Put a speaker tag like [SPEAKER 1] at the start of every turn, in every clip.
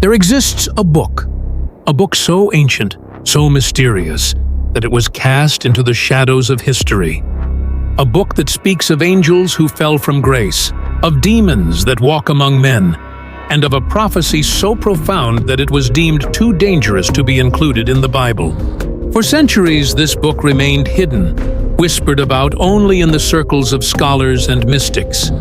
[SPEAKER 1] There exists a book so ancient, so mysterious, that it was cast into the shadows of history. A book that speaks of angels who fell from grace, of demons that walk among men, and of a prophecy so profound that it was deemed too dangerous to be included in the Bible. For centuries, this book remained hidden, whispered about only in the circles of scholars and mystics.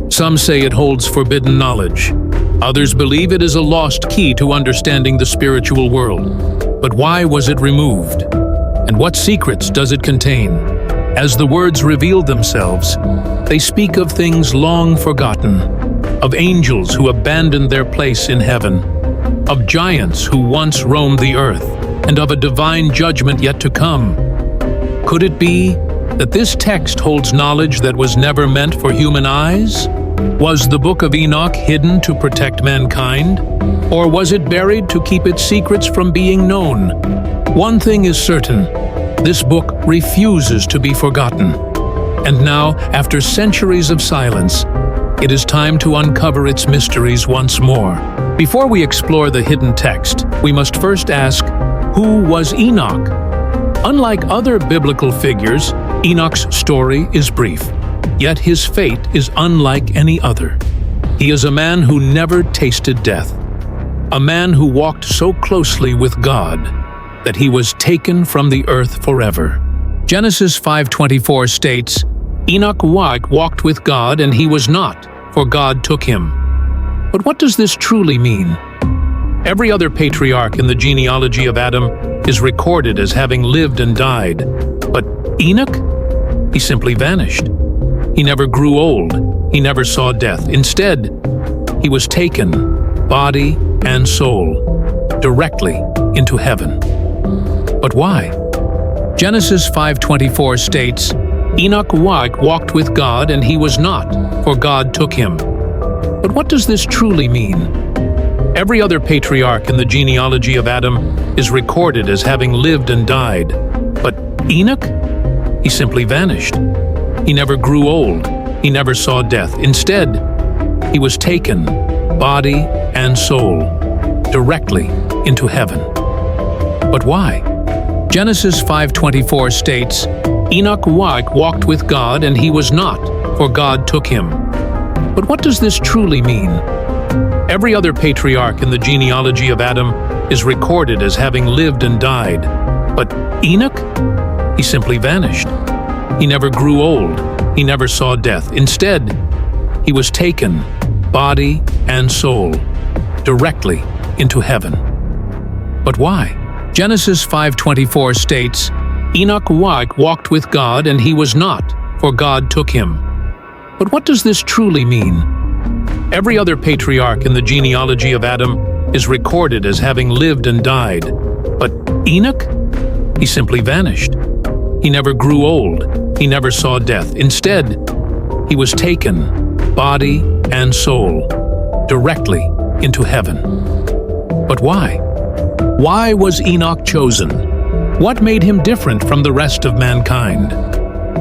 [SPEAKER 1] Some say it holds forbidden knowledge. Others believe it is a lost key to understanding the spiritual world. But why was it removed? And what secrets does it contain? As the words reveal themselves, they speak of things long forgotten, of angels who abandoned their place in heaven, of giants who once roamed the earth, and of a divine judgment yet to come. Could it be that this text holds knowledge that was never meant for human eyes? Was the Book of Enoch hidden to protect mankind? Or was it buried to keep its secrets from being known? One thing is certain: this book refuses to be forgotten. And now, after centuries of silence, it is time to uncover its mysteries once more. Before we explore the hidden text, we must first ask, who was Enoch? Unlike other biblical figures, Enoch's story is brief, yet his fate is unlike any other. He is a man who never tasted death, a man who walked so closely with God that he was taken from the earth forever. Genesis 5:24 states, "Enoch walked with God, and he was not, for God took him." But what does this truly mean? Every other patriarch in the genealogy of Adam is recorded as having lived and died. But Enoch? He simply vanished. He never grew old. He never saw death. Instead, he was taken, body and soul, directly into heaven. But why? Genesis 5:24 states, "Enoch walked with God, and he was not, for God took him." But what does this truly mean? Every other patriarch in the genealogy of Adam is recorded as having lived and died. But Enoch? He simply vanished. He never grew old. He never saw death. Instead, he was taken, body and soul, directly into heaven. But why? Genesis 5:24 states, "Enoch walked with God, and he was not, for God took him." But what does this truly mean? Every other patriarch in the genealogy of Adam is recorded as having lived and died. But Enoch? He simply vanished. He never grew old. He never saw death. Instead, he was taken, body and soul, directly into heaven. But why? Genesis 5:24 states, "Enoch walked with God, and he was not, for God took him." But what does this truly mean? Every other patriarch in the genealogy of Adam is recorded as having lived and died. But Enoch? He simply vanished. He never grew old. He never saw death. Instead, he was taken, body and soul, directly into heaven. But why? Why was Enoch chosen? What made him different from the rest of mankind?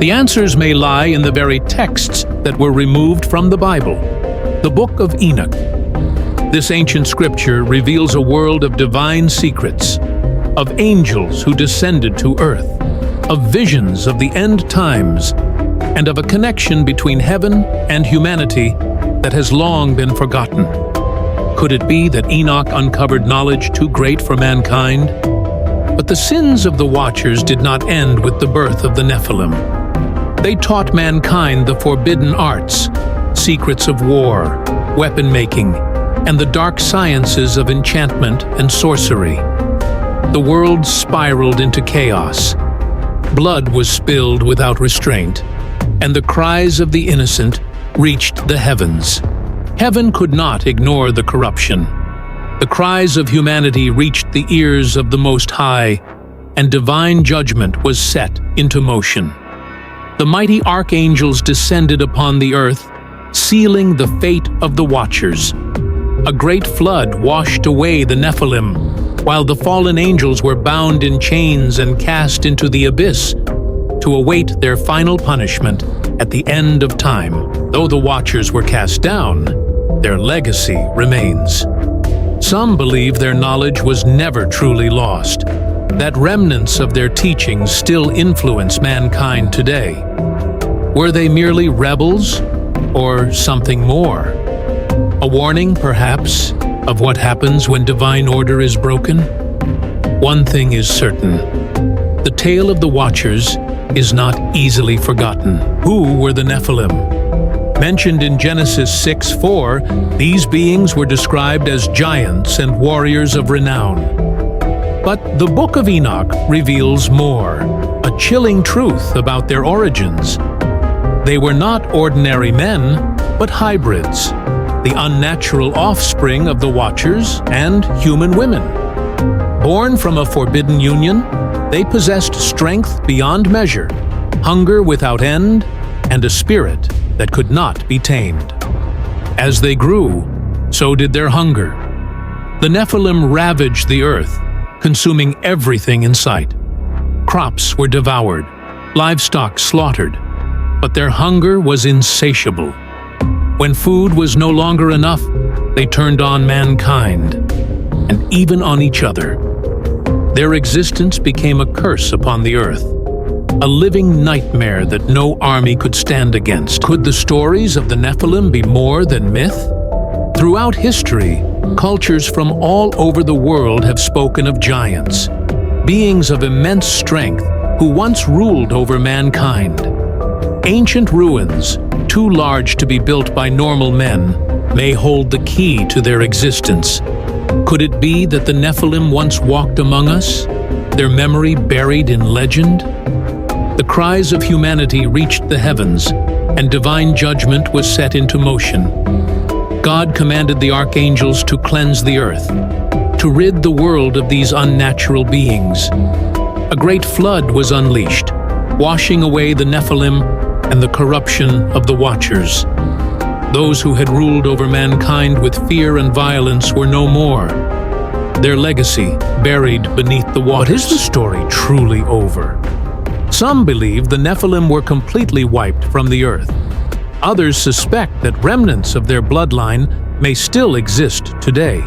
[SPEAKER 1] The answers may lie in the very texts that were removed from the Bible. The Book of Enoch. This ancient scripture reveals a world of divine secrets, of angels who descended to earth, of visions of the end times, and of a connection between heaven and humanity that has long been forgotten. Could it be that Enoch uncovered knowledge too great for mankind? But the sins of the Watchers did not end with the birth of the Nephilim. They taught mankind the forbidden arts, secrets of war, weapon-making, and the dark sciences of enchantment and sorcery. The world spiraled into chaos. Blood was spilled without restraint, and the cries of the innocent reached the heavens. Heaven could not ignore the corruption. The cries of humanity reached the ears of the Most High, and divine judgment was set into motion. The mighty archangels descended upon the earth, sealing the fate of the Watchers. A great flood washed away the Nephilim, while the fallen angels were bound in chains and cast into the abyss to await their final punishment at the end of time. Though the Watchers were cast down, their legacy remains. Some believe their knowledge was never truly lost, that remnants of their teachings still influence mankind today. Were they merely rebels, or something more? A warning, perhaps, of what happens when divine order is broken? One thing is certain: the tale of the Watchers is not easily forgotten. Who were the Nephilim? Mentioned in Genesis 6:4, these beings were described as giants and warriors of renown. But the Book of Enoch reveals more, a chilling truth about their origins. They were not ordinary men, but hybrids, the unnatural offspring of the Watchers and human women. Born from a forbidden union, they possessed strength beyond measure, hunger without end, and a spirit that could not be tamed. As they grew, so did their hunger. The Nephilim ravaged the earth, consuming everything in sight. Crops were devoured, livestock slaughtered, but their hunger was insatiable. When food was no longer enough, they turned on mankind, and even on each other. Their existence became a curse upon the earth, a living nightmare that no army could stand against. Could the stories of the Nephilim be more than myth? Throughout history, cultures from all over the world have spoken of giants, beings of immense strength who once ruled over mankind. Ancient ruins, too large to be built by normal men, may hold the key to their existence. Could it be that the Nephilim once walked among us, their memory buried in legend? The cries of humanity reached the heavens, and divine judgment was set into motion. God commanded the archangels to cleanse the earth, to rid the world of these unnatural beings. A great flood was unleashed, washing away the Nephilim and the corruption of the Watchers. Those who had ruled over mankind with fear and violence were no more, their legacy buried beneath the waters. But is the story truly over? Some believe the Nephilim were completely wiped from the earth. Others suspect that remnants of their bloodline may still exist today.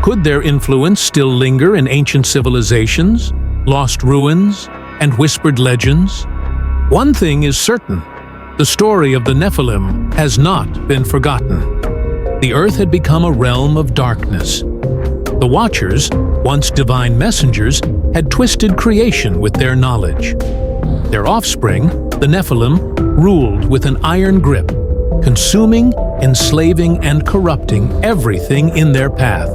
[SPEAKER 1] Could their influence still linger in ancient civilizations, lost ruins, and whispered legends? One thing is certain: the story of the Nephilim has not been forgotten. The earth had become a realm of darkness. The Watchers, once divine messengers, had twisted creation with their knowledge. Their offspring, the Nephilim, ruled with an iron grip, consuming, enslaving, and corrupting everything in their path.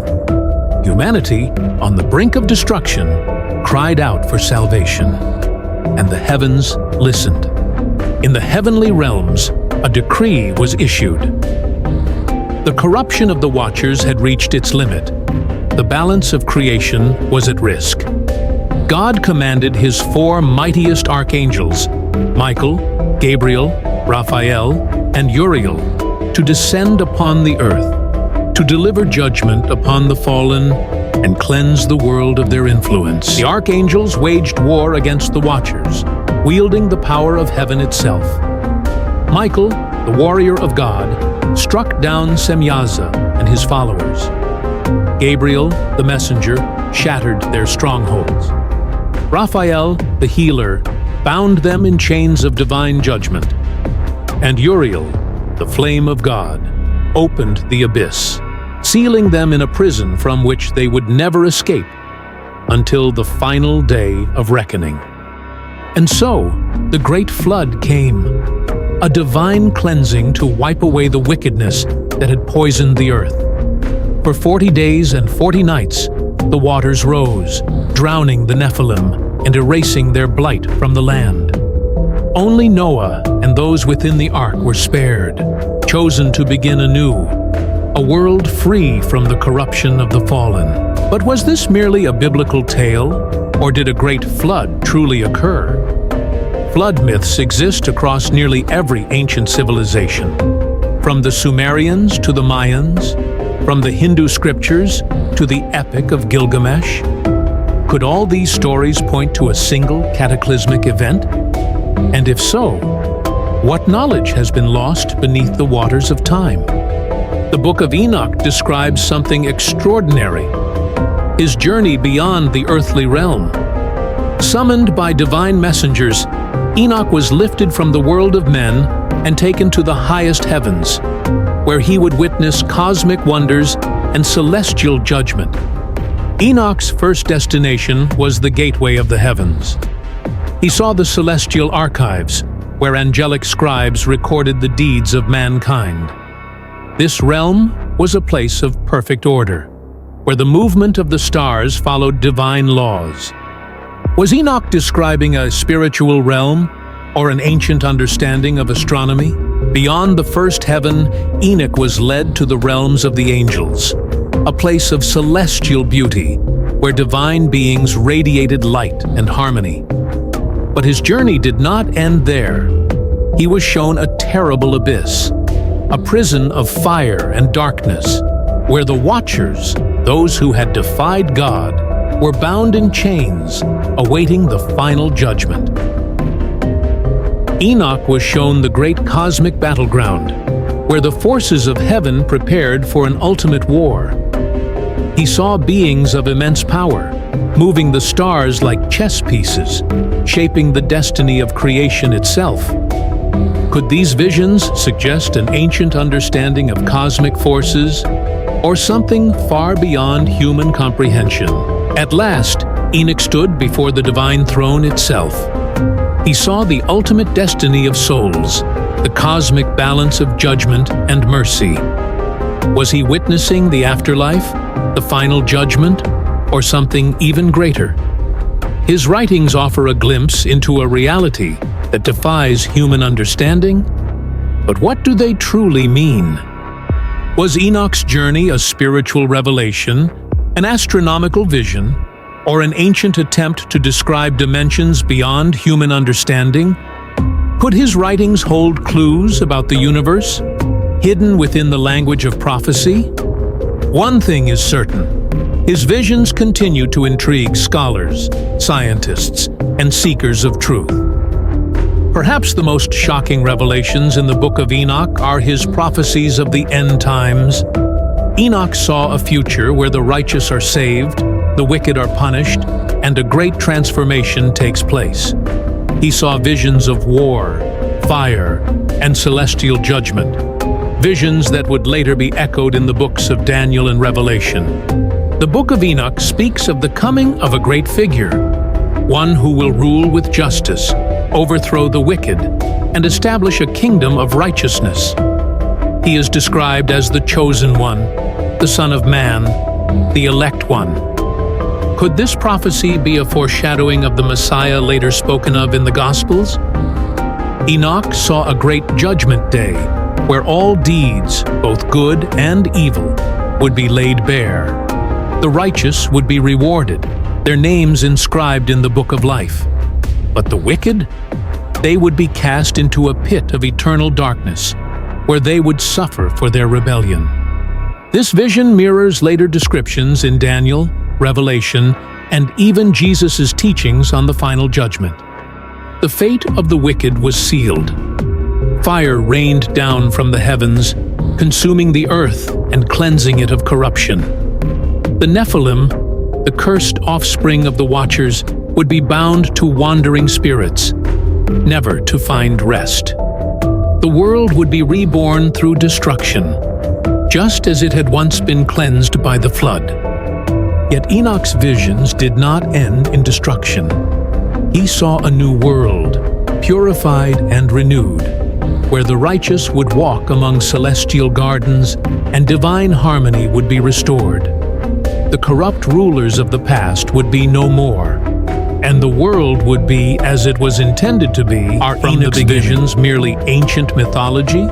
[SPEAKER 1] Humanity, on the brink of destruction, cried out for salvation, and the heavens listened. In the heavenly realms, a decree was issued. The corruption of the Watchers had reached its limit. The balance of creation was at risk. God commanded his four mightiest archangels, Michael, Gabriel, Raphael, and Uriel, to descend upon the earth, to deliver judgment upon the fallen and cleanse the world of their influence. The archangels waged war against the Watchers, wielding the power of heaven itself. Michael, the warrior of God, struck down Semyaza and his followers. Gabriel, the messenger, shattered their strongholds. Raphael, the healer, bound them in chains of divine judgment. And Uriel, the flame of God, opened the abyss, sealing them in a prison from which they would never escape until the final day of reckoning. And so, the great flood came, a divine cleansing to wipe away the wickedness that had poisoned the earth. For 40 days and 40 nights, the waters rose, drowning the Nephilim and erasing their blight from the land. Only Noah and those within the ark were spared, chosen to begin anew, a world free from the corruption of the fallen. But was this merely a biblical tale, or did a great flood truly occur? Flood myths exist across nearly every ancient civilization, from the Sumerians to the Mayans, from the Hindu scriptures to the Epic of Gilgamesh. Could all these stories point to a single cataclysmic event? And if so, what knowledge has been lost beneath the waters of time? The Book of Enoch describes something extraordinary: his journey beyond the earthly realm. Summoned by divine messengers, Enoch was lifted from the world of men and taken to the highest heavens, where he would witness cosmic wonders and celestial judgment. Enoch's first destination was the gateway of the heavens. He saw the celestial archives, where angelic scribes recorded the deeds of mankind. This realm was a place of perfect order, where the movement of the stars followed divine laws. Was Enoch describing a spiritual realm or an ancient understanding of astronomy? Beyond the first heaven, Enoch was led to the realms of the angels, a place of celestial beauty, where divine beings radiated light and harmony. But his journey did not end there. He was shown a terrible abyss, a prison of fire and darkness, where the watchers, those who had defied God, were bound in chains, awaiting the final judgment. Enoch was shown the great cosmic battleground, where the forces of heaven prepared for an ultimate war. He saw beings of immense power, moving the stars like chess pieces, shaping the destiny of creation itself. Could these visions suggest an ancient understanding of cosmic forces, or something far beyond human comprehension? At last, Enoch stood before the divine throne itself. He saw the ultimate destiny of souls, the cosmic balance of judgment and mercy. Was he witnessing the afterlife, the final judgment, or something even greater? His writings offer a glimpse into a reality that defies human understanding. But what do they truly mean? Was Enoch's journey a spiritual revelation, an astronomical vision, or an ancient attempt to describe dimensions beyond human understanding? Could his writings hold clues about the universe, hidden within the language of prophecy? One thing is certain: his visions continue to intrigue scholars, scientists, and seekers of truth. Perhaps the most shocking revelations in the Book of Enoch are his prophecies of the end times. Enoch saw a future where the righteous are saved, the wicked are punished, and a great transformation takes place. He saw visions of war, fire, and celestial judgment, visions that would later be echoed in the books of Daniel and Revelation. The Book of Enoch speaks of the coming of a great figure, one who will rule with justice, overthrow the wicked, and establish a kingdom of righteousness. He is described as the chosen one, the Son of Man, the elect one. Could this prophecy be a foreshadowing of the Messiah later spoken of in the Gospels? Enoch saw a great judgment day, where all deeds, both good and evil, would be laid bare. The righteous would be rewarded, their names inscribed in the book of life. But the wicked? They would be cast into a pit of eternal darkness, where they would suffer for their rebellion. This vision mirrors later descriptions in Daniel, Revelation, and even Jesus' teachings on the final judgment. The fate of the wicked was sealed. Fire rained down from the heavens, consuming the earth and cleansing it of corruption. The Nephilim, the cursed offspring of the Watchers, would be bound to wandering spirits, never to find rest. The world would be reborn through destruction, just as it had once been cleansed by the flood. Yet Enoch's visions did not end in destruction. He saw a new world, purified and renewed, where the righteous would walk among celestial gardens and divine harmony would be restored. The corrupt rulers of the past would be no more, and the world would be as it was intended to be. Are Enoch's visions merely ancient mythology,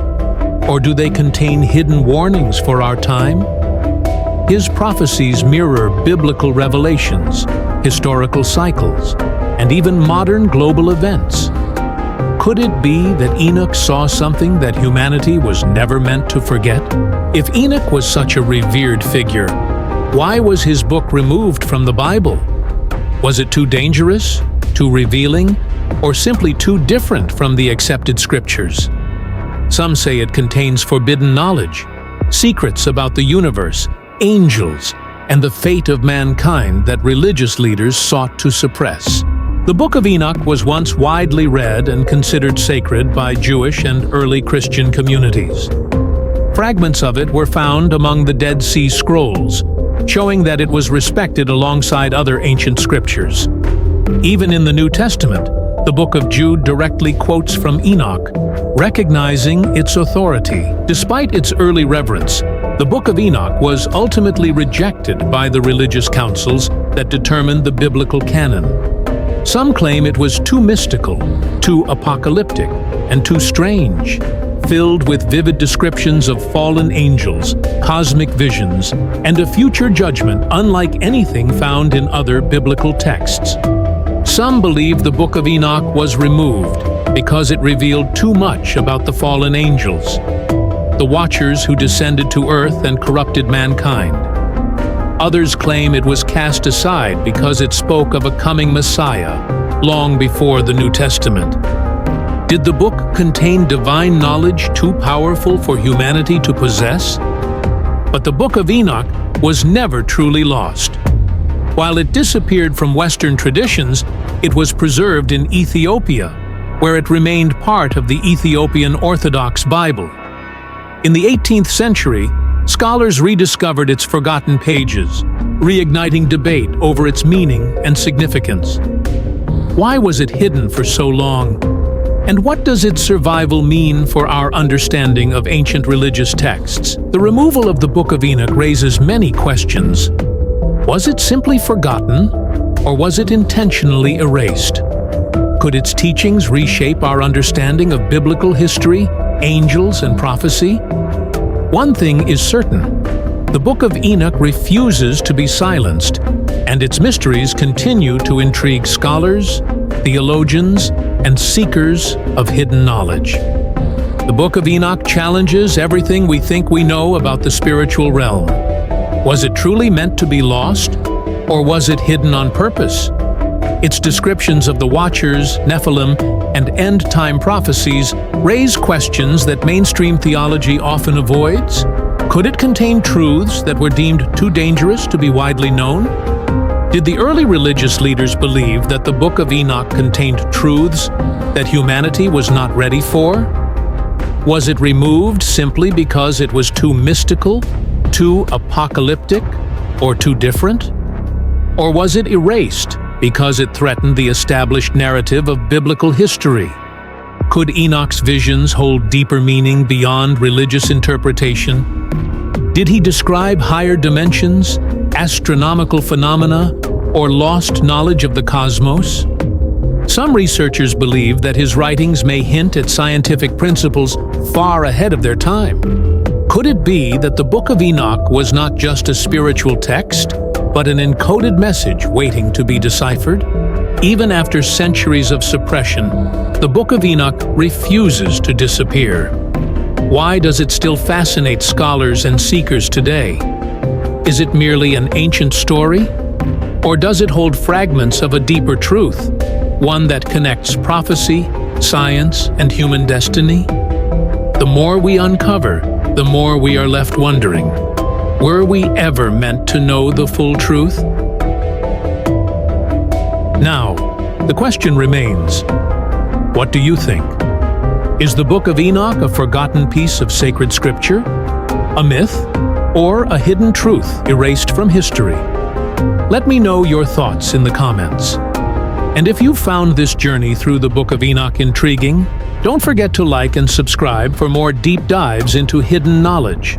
[SPEAKER 1] or do they contain hidden warnings for our time? His prophecies mirror biblical revelations, historical cycles, and even modern global events. Could it be that Enoch saw something that humanity was never meant to forget? If Enoch was such a revered figure, why was his book removed from the Bible? Was it too dangerous, too revealing, or simply too different from the accepted scriptures? Some say it contains forbidden knowledge. secrets about the universe, angels, and the fate of mankind that religious leaders sought to suppress. The Book of Enoch was once widely read and considered sacred by Jewish and early Christian communities. Fragments of it were found among the Dead Sea Scrolls, showing that it was respected alongside other ancient scriptures. Even in the New Testament, the Book of Jude directly quotes from Enoch, recognizing its authority. Despite its early reverence, the Book of Enoch was ultimately rejected by the religious councils that determined the biblical canon. Some claim it was too mystical, too apocalyptic, and too strange, filled with vivid descriptions of fallen angels, cosmic visions, and a future judgment unlike anything found in other biblical texts. Some believe the Book of Enoch was removed because it revealed too much about the fallen angels, the watchers who descended to earth and corrupted mankind. Others claim it was cast aside because it spoke of a coming Messiah long before the New Testament. Did the book contain divine knowledge too powerful for humanity to possess? But the Book of Enoch was never truly lost. While it disappeared from Western traditions, it was preserved in Ethiopia, where it remained part of the Ethiopian Orthodox Bible. In the 18th century, scholars rediscovered its forgotten pages, reigniting debate over its meaning and significance. Why was it hidden for so long? And what does its survival mean for our understanding of ancient religious texts? The removal of the Book of Enoch raises many questions. Was it simply forgotten, or was it intentionally erased? Could its teachings reshape our understanding of biblical history, angels, and prophecy? One thing is certain: the Book of Enoch refuses to be silenced, and its mysteries continue to intrigue scholars, theologians, and seekers of hidden knowledge. The Book of Enoch challenges everything we think we know about the spiritual realm. Was it truly meant to be lost, or was it hidden on purpose? Its descriptions of the Watchers, Nephilim, and end-time prophecies raise questions that mainstream theology often avoids. Could it contain truths that were deemed too dangerous to be widely known? Did the early religious leaders believe that the Book of Enoch contained truths that humanity was not ready for? Was it removed simply because it was too mystical, too apocalyptic, or too different? Or was it erased because it threatened the established narrative of biblical history? Could Enoch's visions hold deeper meaning beyond religious interpretation? Did he describe higher dimensions, astronomical phenomena, or lost knowledge of the cosmos? Some researchers believe that his writings may hint at scientific principles far ahead of their time. Could it be that the Book of Enoch was not just a spiritual text, but an encoded message waiting to be deciphered? Even after centuries of suppression, the Book of Enoch refuses to disappear. Why does it still fascinate scholars and seekers today? Is it merely an ancient story? Or does it hold fragments of a deeper truth, one that connects prophecy, science, and human destiny? The more we uncover, the more we are left wondering, were we ever meant to know the full truth? Now, the question remains, what do you think? Is the Book of Enoch a forgotten piece of sacred scripture, a myth, or a hidden truth erased from history? Let me know your thoughts in the comments. And if you found this journey through the Book of Enoch intriguing, don't forget to like and subscribe for more deep dives into hidden knowledge.